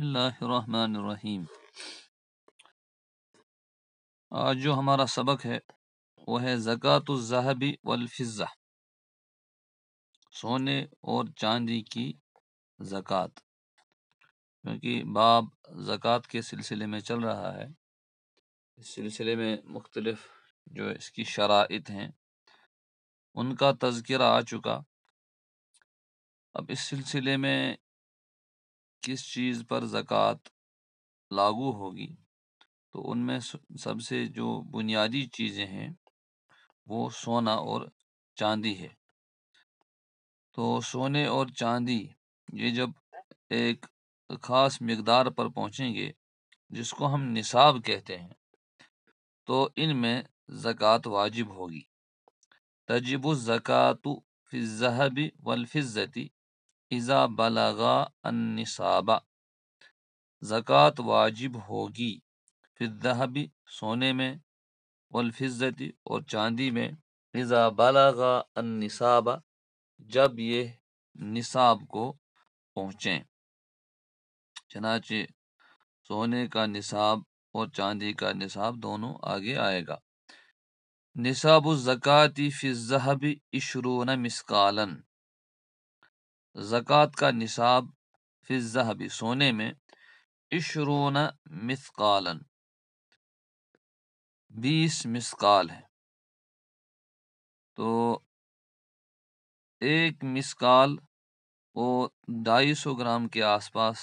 اللہ الرحمن الرحیم۔ آج جو ہمارا سبق ہے وہ ہے زکوٰۃ الذہب والفضہ، سونے اور چاندی کی زکوٰۃ، کیونکہ باب زکوٰۃ کے سلسلے میں چل رہا ہے۔ اس سلسلے میں مختلف جو اس کی شرائط ہیں ان کا تذکرہ آ چکا۔ اب اس سلسلے میں کس چیز پر زکوٰۃ لاگو ہوگی، تو ان میں سب سے جو بنیادی چیزیں ہیں وہ سونا اور چاندی ہے۔ تو سونے اور چاندی یہ جب ایک خاص مقدار پر پہنچیں گے جس کو ہم نصاب کہتے ہیں، تو ان میں زکوٰۃ واجب ہوگی۔ تجب الزکوٰۃ فی الذہب والفضۃ اذا بلغا النصاب، زکوٰۃ واجب ہوگی فی الذہب سونے میں، والفضۃ اور چاندی میں، اذا بلغا النصاب جب یہ نصاب کو پہنچیں۔ چنانچہ سونے کا نصاب اور چاندی کا نصاب دونوں آگے آئے گا۔ نصاب الزکوٰۃ فی الذہب 20 مثقالا، زکوٰۃ کا نصاب فی الذہب سونے میں 20 مثقالا 20 مثقال ہے۔ تو ایک مثقال وہ 250 گرام کے آس پاس،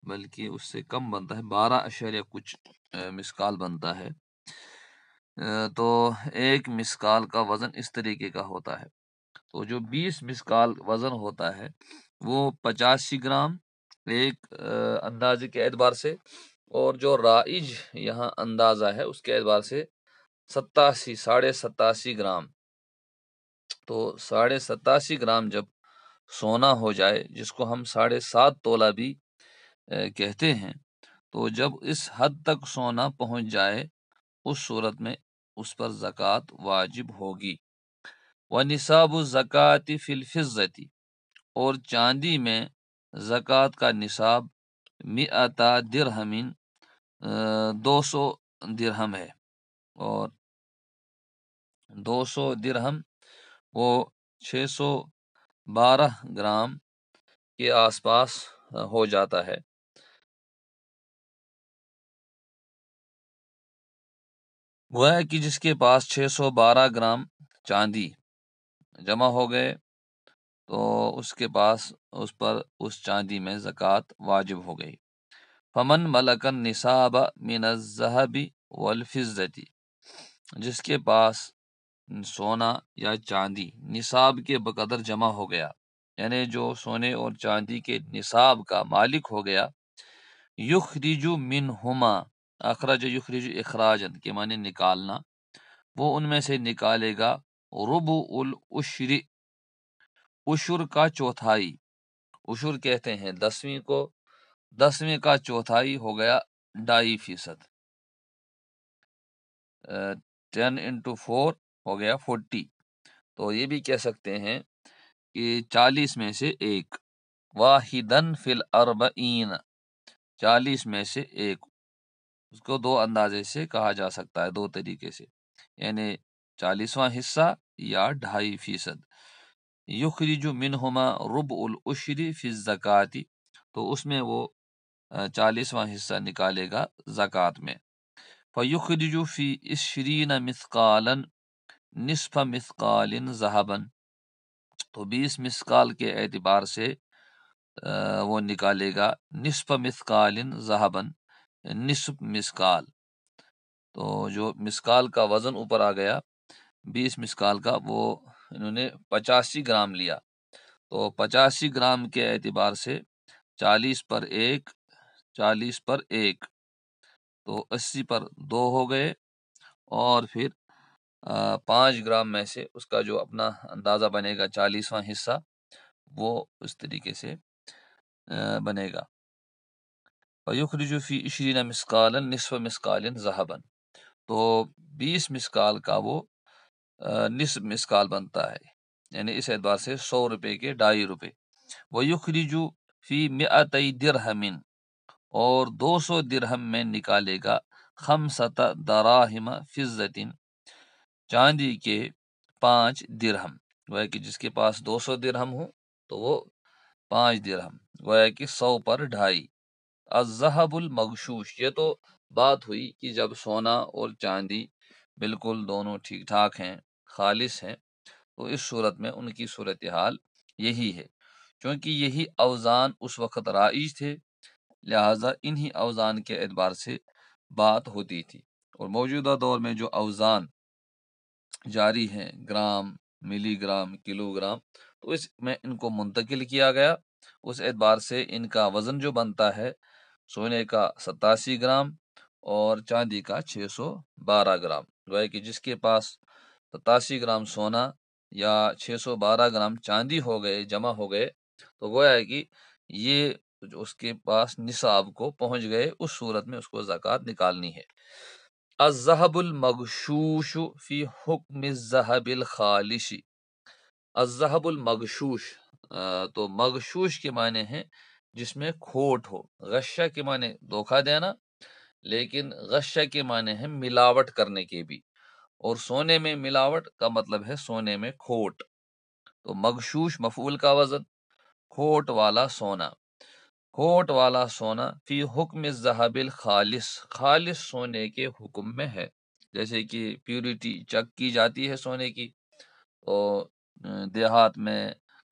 بلکہ اس سے کم بنتا ہے، 12 اشاریہ کچھ مثقال بنتا ہے۔ تو ایک مثقال کا وزن اس طریقے کا ہوتا ہے۔ تو جو 20 مثقال وزن ہوتا ہے وہ 85 گرام ایک اندازے کے اعتبار سے، اور جو رائج یہاں اندازہ ہے اس کے اعتبار سے 87 گرام۔ تو 87 گرام جب سونا ہو جائے، جس کو ہم 7.5 تولہ بھی کہتے ہیں، تو جب اس حد تک سونا پہنچ جائے اس صورت میں اس پر زکوٰۃ واجب ہوگی۔ وَنِصَابُ الزَّکَاةِ فِی الْفِضَّةِ، اور چاندی میں زکوٰۃ کا نصاب 100 درہم 200 درہم ہے، اور 200 درہم وہ 612 گرام کے آس پاس ہو جاتا ہے۔ گویا کہ جس کے پاس 612 گرام چاندی جمع ہو گئے تو اس کے پاس اس پر اس چاندی میں زکوٰۃ واجب ہو گئی۔ فمن ملک النصاب من الذهب والفضة، جس کے پاس سونا یا چاندی نصاب کے بقدر جمع ہو گیا، یعنی جو سونے اور چاندی کے نصاب کا مالک ہو گیا، یخرج منہما، اخرج یخرج اخراجا کے معنی نکالنا، وہ ان میں سے نکالے گا ربع العشر، عشر کا چوتھائی، عشر کہتے ہیں 10ویں کو، 10ویں کا چوتھائی ہو گیا 2.5%، 10 into 4 ہو گیا 40۔ تو یہ بھی کہہ سکتے ہیں کہ 40 میں سے ایک، واحدن فی الاربعین، 40 میں سے ایک، اس کو دو اندازے سے کہا جا سکتا ہے، دو طریقے سے، یعنی 40واں حصہ یا 2.5%۔ یخرج منہما ربع العشر فی الزکوٰۃ، تو اس میں وہ 40واں حصہ نکالے گا زکوٰۃ میں۔ فیخرج فی 20 مثقالا نصف مثقال ذہبا، تو 20 مثقال کے اعتبار سے وہ نکالے گا نصف مثقال ذہبا، نصف مثقال۔ تو جو مثقال کا وزن اوپر آ گیا 20 مثقال کا، وہ انہوں نے 85 گرام لیا، تو 85 گرام کے اعتبار سے 40 پر ایک، 40 پر ایک، تو 80 پر 2 ہو گئے، اور پھر 5 گرام میں سے اس کا جو اپنا اندازہ بنے گا 40واں حصہ، وہ اس طریقے سے بنے گا۔ وَيُخْرِجُ فِي 20 مثقالا نصف مثقال ذهبا، تو 20 مثقال کا وہ نصف مثقال بنتا ہے، یعنی اس اعتبار سے 100 روپے کے 2.5 روپے۔ وَيُخْرِجُ فِي مِئَتَيْ دِرْہَمٍ، اور 200 درہم میں نکالے گا، خمسۃ دراہم فضۃ، چاندی کے 5 درہم، گویا کہ جس کے پاس 200 درہم ہو تو وہ 5 درہم، گویا کہ 100 پر 2.5۔ الذهب المغشوش، یہ تو بات ہوئی کہ جب سونا اور چاندی بالکل دونوں ٹھیک ٹھاک ہیں، خالص ہیں، تو اس صورت میں ان کی صورتحال یہی ہے، چونکہ یہی اوزان اس وقت رائج تھے، لہٰذا انہی اوزان کے اعتبار سے بات ہوتی تھی۔ اور موجودہ دور میں جو اوزان جاری ہیں، گرام، ملی گرام، کلو گرام، تو اس میں ان کو منتقل کیا گیا، اس اعتبار سے ان کا وزن جو بنتا ہے، سونے کا 87 گرام اور چاندی کا 612 گرام، گویا کہ جس کے پاس 87 گرام سونا یا 612 گرام چاندی ہو گئے، جمع ہو گئے، تو گویا ہے کہ یہ جو اس کے پاس نصاب کو پہنچ گئے، اس صورت میں اس کو زکوٰۃ نکالنی ہے۔ الذهب المغشوش فی حکم الذهب الخالص، الذهب المغشوش، تو مغشوش کے معنی ہیں جس میں کھوٹ ہو، غشہ کے معنی دھوکہ دینا، لیکن غشہ کے معنی ہے ملاوٹ کرنے کے بھی، اور سونے میں ملاوٹ کا مطلب ہے سونے میں کھوٹ، تو مغشوش مفعول کا وزن، کھوٹ والا سونا، کھوٹ والا سونا، فی حکم الذهب الخالص، خالص سونے کے حکم میں ہے، جیسے کہ پیورٹی چیک کی جاتی ہے سونے کی، تو دیہات میں،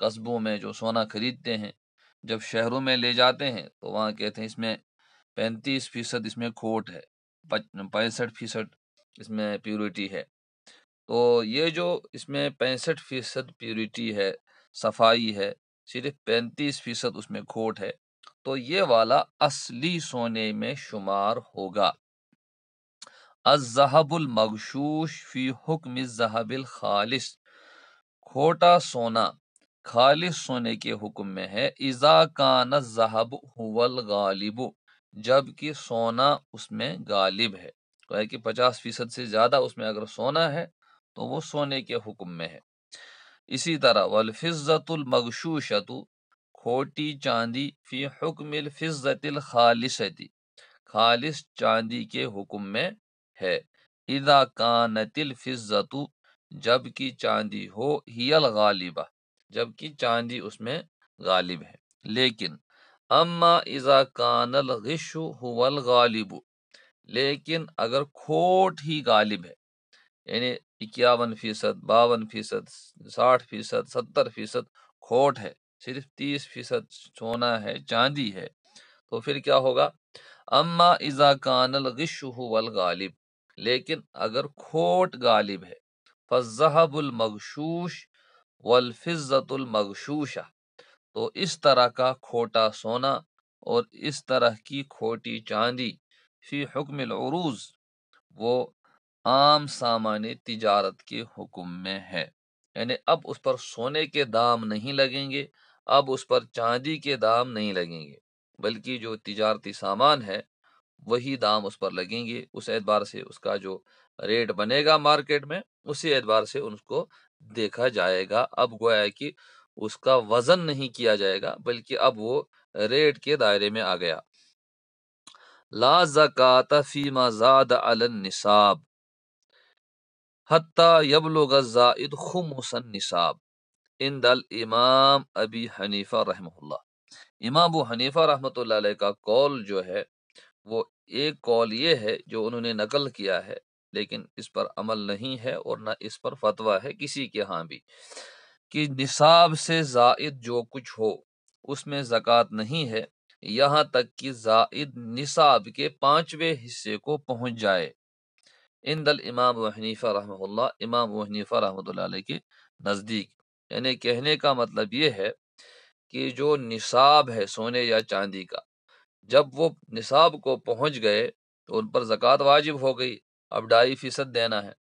قصبوں میں جو سونا خریدتے ہیں، جب شہروں میں لے جاتے ہیں تو وہاں کہتے ہیں اس میں 35% اس میں کھوٹ ہے، 65% اس میں پیورٹی ہے، تو یہ جو اس میں 65% پیورٹی ہے، صفائی ہے، صرف 35% اس میں کھوٹ ہے، تو یہ والا اصلی سونے میں شمار ہوگا۔ الذهب المغشوش فی حکم الذهب الخالص، کھوٹا سونا خالص سونے کے حکم میں ہے، اذا کان الذهب هو الغالب، جب کہ سونا اس میں غالب ہے، گویا کہ 50% سے زیادہ اس میں اگر سونا ہے تو وہ سونے کے حکم میں ہے۔ اسی طرح والفضة المغشوشة، کھوٹی چاندی، فی حکم الفضة الخالصة، خالص چاندی کے حکم میں ہے، اذا کانت الفضة، جب کی چاندی ہو، ہی الغالبہ، جب کی چاندی اس میں غالب ہے، لیکن اما اذا کان الغش هو الغالب، لیکن اگر کھوٹ ہی غالب ہے، یعنی 51%، 52%، 60%، 70% کھوٹ ہے، صرف 30% سونا ہے، چاندی ہے، تو پھر کیا ہوگا؟ اما اذا کان الغش هو الغالب، لیکن اگر کھوٹ غالب ہے، فالذهب المغشوش والفضة المغشوشہ، تو اس طرح کا کھوٹا سونا اور اس طرح کی کھوٹی چاندی، فی حکم العروض، وہ عام سامان تجارت کے حکم میں ہے، یعنی اب اس پر سونے کے دام نہیں لگیں گے، اب اس پر چاندی کے دام نہیں لگیں گے، بلکہ جو تجارتی سامان ہے وہی دام اس پر لگیں گے، اس اعتبار سے اس کا جو ریٹ بنے گا مارکیٹ میں، اسی اعتبار سے اس کو دیکھا جائے گا، اب گویا کہ اس کا وزن نہیں کیا جائے گا، بلکہ اب وہ ریٹ کے دائرے میں آ گیا۔ لا زکوٰۃ فیما زاد علی النصاب حتی یبلغ الزائد خمس النصاب عند الامام ابی حنیفہ رحمہ اللہ، امام ابو حنیفہ رحمۃ اللہ علیہ کا قول جو ہے، وہ ایک قول یہ ہے جو انہوں نے نقل کیا ہے، لیکن اس پر عمل نہیں ہے اور نہ اس پر فتویٰ ہے کسی کے ہاں بھی، کہ نصاب سے زائد جو کچھ ہو اس میں زکوٰۃ نہیں ہے، یہاں تک کہ زائد نصاب کے 5ویں حصے کو پہنچ جائے، عند الامام ابو حنیفہ رحمہ اللہ، امام ابو حنیفہ رحمۃ اللہ علیہ کے نزدیک، یعنی کہنے کا مطلب یہ ہے کہ جو نصاب ہے سونے یا چاندی کا، جب وہ نصاب کو پہنچ گئے تو ان پر زکوٰۃ واجب ہو گئی، اب 2.5% دینا ہے،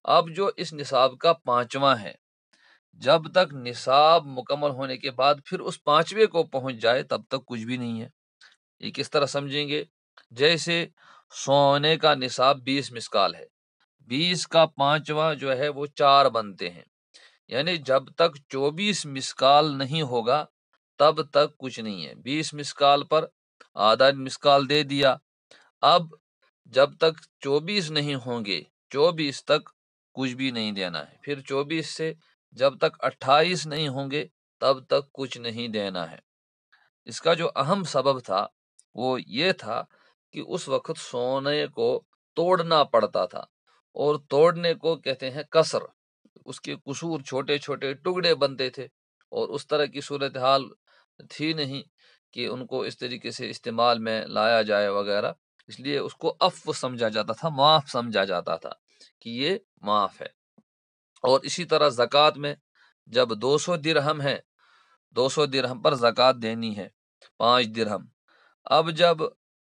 اب جو اس نصاب کا 5واں ہے، جب تک نصاب مکمل ہونے کے بعد پھر اس 5ویں کو پہنچ جائے تب تک کچھ بھی نہیں ہے۔ یہ کس طرح سمجھیں گے؟ جیسے سونے کا نصاب 20 مسکال ہے، 20 کا 5واں جو ہے وہ 4 بنتے ہیں، یعنی جب تک 24 مسکال نہیں ہوگا تب تک کچھ نہیں ہے۔ 20 مسکال پر آدھا مسکال دے دیا، اب جب تک 24 نہیں ہوں گے 24 تک کچھ بھی نہیں دینا ہے، پھر 24 سے جب تک 28 نہیں ہوں گے تب تک کچھ نہیں دینا ہے۔ اس کا جو اہم سبب تھا وہ یہ تھا کہ اس وقت سونے کو توڑنا پڑتا تھا، اور توڑنے کو کہتے ہیں کسر، اس کے قصور چھوٹے چھوٹے ٹکڑے بنتے تھے، اور اس طرح کی صورتحال تھی نہیں کہ ان کو اس طریقے سے استعمال میں لایا جائے وغیرہ، اس لیے اس کو عفو سمجھا جاتا تھا، معاف سمجھا جاتا تھا کہ یہ معاف ہے۔ اور اسی طرح زکوٰۃ میں جب 200 درہم ہے، 200 درہم پر زکوٰۃ دینی ہے، 5 درہم، اب جب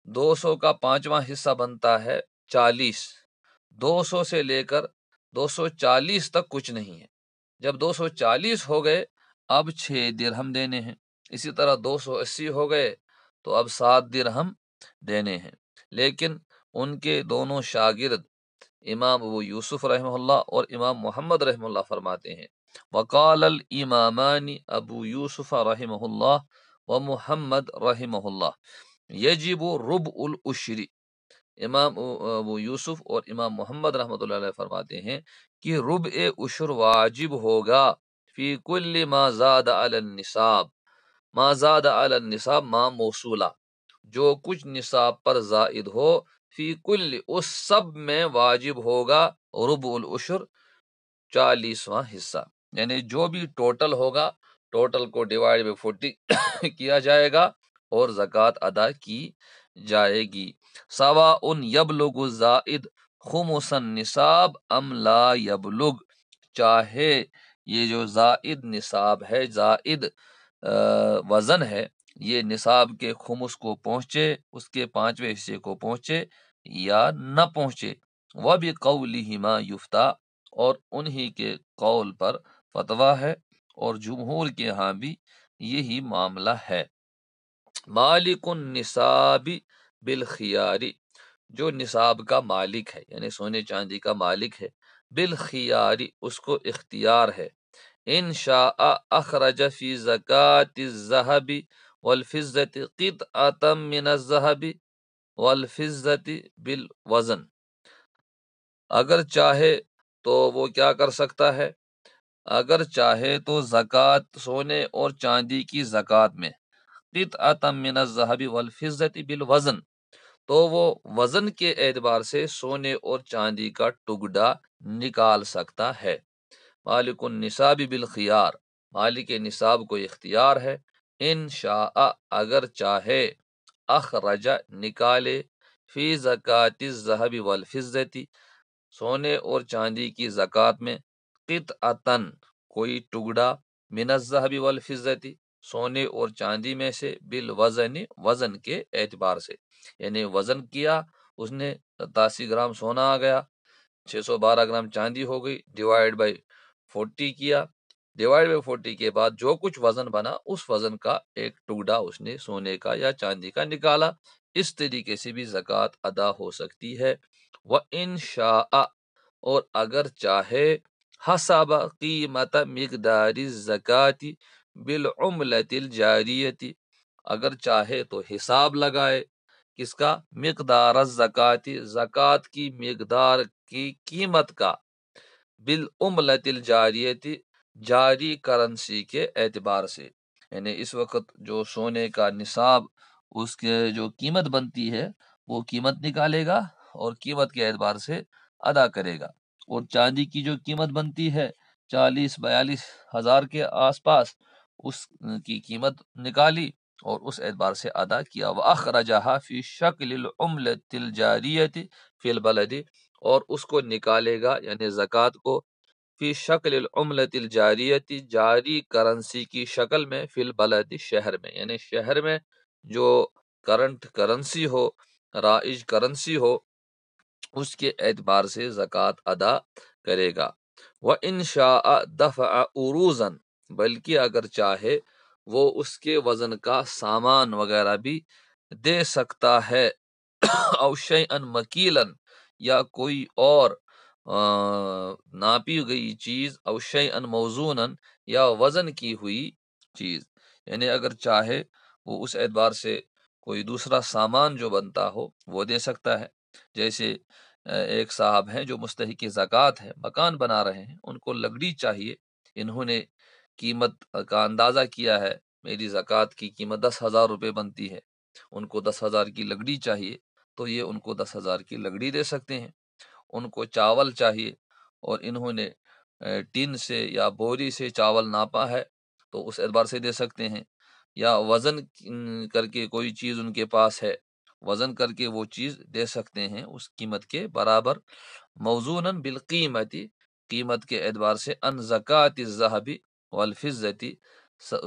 200 کا پانچواں حصہ بنتا ہے 40، 200 سے لے کر 240 تک کچھ نہیں ہے، جب 240 ہو گئے اب 6 درہم دینے ہیں، اسی طرح 280 ہو گئے تو اب 7 درہم دینے ہیں۔ لیکن ان کے دونوں شاگرد امام ابو یوسف رحمہ اللہ اور امام محمد رحمہ اللہ فرماتے ہیں، وقال الامامان ابو یوسف رحمہ اللہ و محمد رحمہ اللہ یجب ربع العشر، امام ابو یوسف اور امام محمد رحمۃ اللہ علیہ فرماتے ہیں کہ ربع عشر واجب ہوگا فی کل ما زاد علی النصاب، ما زاد علی النصاب ما موصولہ، جو کچھ نصاب پر زائد ہو، فی کل اس سب میں واجب ہوگا ربع العشر، 40واں حصہ، یعنی جو بھی ٹوٹل ہوگا ٹوٹل کو ڈیوائڈ بائی 40 کیا جائے گا اور زکوٰۃ ادا کی جائے گی۔ سواء یبلغ زائد خمس النصاب ام لا یبلغ، چاہے یہ جو زائد نصاب ہے، زائد وزن ہے، یہ نصاب کے خمس کو پہنچے، اس کے پانچویں حصے کو پہنچے یا نہ پہنچے۔ وَبِقَوْلِهِمَا یفتیٰ، اور انہی کے قول پر فتویٰ ہے، اور جمہور کے ہاں بھی یہی معاملہ ہے۔ مالک النصاب بالخیاری، جو نصاب کا مالک ہے یعنی سونے چاندی کا مالک ہے، بالخیاری اس کو اختیار ہے، ان شاء اخرج فی زکاة الذهب والفضة قطعة من الذهب والفضة بالوزن، اگر چاہے تو وہ کیا کر سکتا ہے، اگر چاہے تو زکوٰۃ سونے اور چاندی کی زکوٰۃ میں قطعة من الذهب والفضة بالوزن، تو وہ وزن کے اعتبار سے سونے اور چاندی کا ٹکڑا نکال سکتا ہے۔ مالک النصاب بالخیار، مالک نصاب کو اختیار ہے، ان شاء اگر چاہے، اخرج نکالے، فی زکاة الذهب والفضة سونے اور چاندی کی زکوٰۃ میں، قطعتن کوئی ٹکڑا، من الذهب والفضة سونے اور چاندی میں سے، بالوزن وزن کے اعتبار سے، یعنی وزن کیا اس نے، 87 گرام سونا آ گیا، 612 گرام چاندی ہو گئی، ڈیوائڈ بائی 40 کیا، ڈیوائڈ بائی 40 کے بعد جو کچھ وزن بنا اس وزن کا ایک ٹکڑا اس نے سونے کا یا چاندی کا نکالا، اس طریقے سے بھی زکوٰۃ ادا ہو سکتی ہے۔ وَإِن شَاءَ، اور اگر چاہے، حسب قیمت مقدار الزکاة بالعملۃ الجاریۃ، اگر چاہے تو حساب لگائے، کس کا، مقدار الزکاة زکوٰۃ کی مقدار کی قیمت کا، بالعملۃ الجاریۃ جاری کرنسی کے اعتبار سے، یعنی اس وقت جو سونے کا نصاب اس کے جو قیمت بنتی ہے وہ قیمت نکالے گا اور قیمت کے اعتبار سے ادا کرے گا، اور چاندی کی جو قیمت بنتی ہے 40-42 ہزار کے آس پاس، اس کی قیمت نکالی اور اس اعتبار سے ادا کیا۔ وَأَخْرَجَهَا فِي شَكْلِ الْعُمْلَةِ الْجَارِيَةِ فِي الْبَلَدِ، اور اس کو نکالے گا یعنی زکوٰۃ کو، فی شکل العملۃ الجاریۃ جاری کرنسی کی شکل میں، فی البلد شہر میں، یعنی شہر میں جو کرنٹ کرنسی ہو، رائج کرنسی ہو، اس کے اعتبار سے زکوٰۃ ادا کرے گا۔ وَإِن شَاءَ دَفَعَ عُرُوضًا، بلکہ اگر چاہے وہ اس کے وزن کا سامان وغیرہ بھی دے سکتا ہے، او شیئا مکیلا، یا کوئی اور ناپی گئی چیز، او شیئا موزونا، یا وزن کی ہوئی چیز، یعنی اگر چاہے وہ اس اعتبار سے کوئی دوسرا سامان جو بنتا ہو وہ دے سکتا ہے. جیسے ایک صاحب ہیں جو مستحق زکوٰۃ ہے، مکان بنا رہے ہیں، ان کو لکڑی چاہیے. انہوں نے قیمت کا اندازہ کیا ہے، میری زکوٰۃ کی قیمت 10,000 روپے بنتی ہے، ان کو 10,000 کی لکڑی چاہیے، تو یہ ان کو 10,000 کی لکڑی دے سکتے ہیں. ان کو چاول چاہیے اور انہوں نے ٹین سے یا بوری سے چاول ناپا ہے تو اس اعتبار سے دے سکتے ہیں. یا وزن کر کے کوئی چیز ان کے پاس ہے، وزن کر کے وہ چیز دے سکتے ہیں اس قیمت کے برابر. موزوناً بالقیمتی، قیمت کے اعتبار سے، ان زکوٰۃ الذہب والفضتی،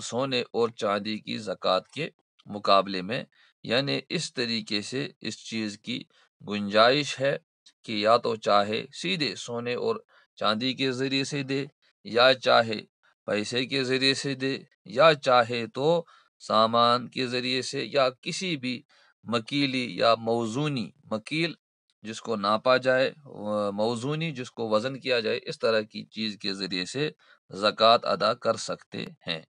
سونے اور چاندی کی زکوٰۃ کے مقابلے میں. یعنی اس طریقے سے اس چیز کی گنجائش ہے کہ یا تو چاہے سیدھے سونے اور چاندی کے ذریعے سے دے، یا چاہے پیسے کے ذریعے سے دے، یا چاہے تو سامان کے ذریعے سے، یا کسی بھی مکیلی یا موزونی، مکیل جس کو ناپا جائے، موزونی جس کو وزن کیا جائے، اس طرح کی چیز کے ذریعے سے زکوٰۃ ادا کر سکتے ہیں.